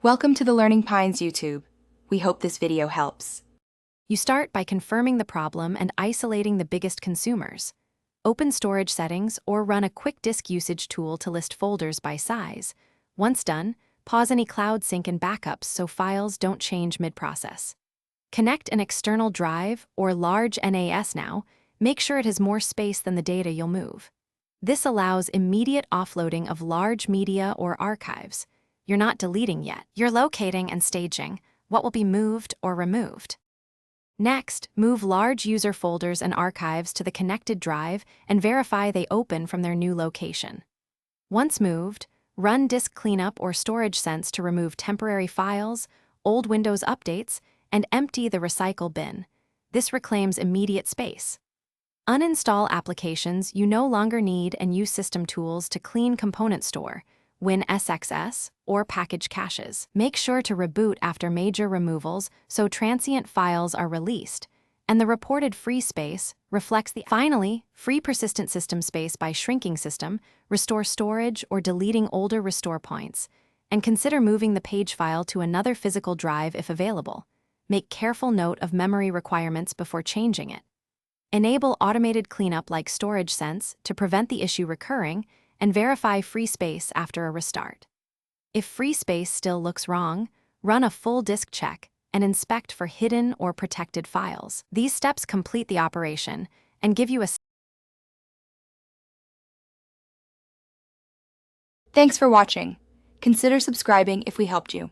Welcome to the Learning Pines YouTube. We hope this video helps. You start by confirming the problem and isolating the biggest consumers. Open storage settings or run a quick disk usage tool to list folders by size. Once done, pause any cloud sync and backups so files don't change mid-process. Connect an external drive or large NAS now. Make sure it has more space than the data you'll move. This allows immediate offloading of large media or archives. You're not deleting yet. You're locating and staging what will be moved or removed. Next, move large user folders and archives to the connected drive and verify they open from their new location. Once moved, run disk cleanup or storage sense to remove temporary files, old Windows updates, and empty the recycle bin. This reclaims immediate space. Uninstall applications you no longer need and use system tools to clean component store, WinSXS, or package caches. Make sure to reboot after major removals so transient files are released, and the reported free space reflects the. Finally, free persistent system space by shrinking system, restore storage or deleting older restore points, and consider moving the page file to another physical drive if available. Make careful note of memory requirements before changing it. Enable automated cleanup like Storage Sense to prevent the issue recurring, and verify free space after a restart. If free space still looks wrong, run a full disk check and inspect for hidden or protected files. These steps complete the operation and give you a. Thanks for watching. Consider subscribing if we helped you.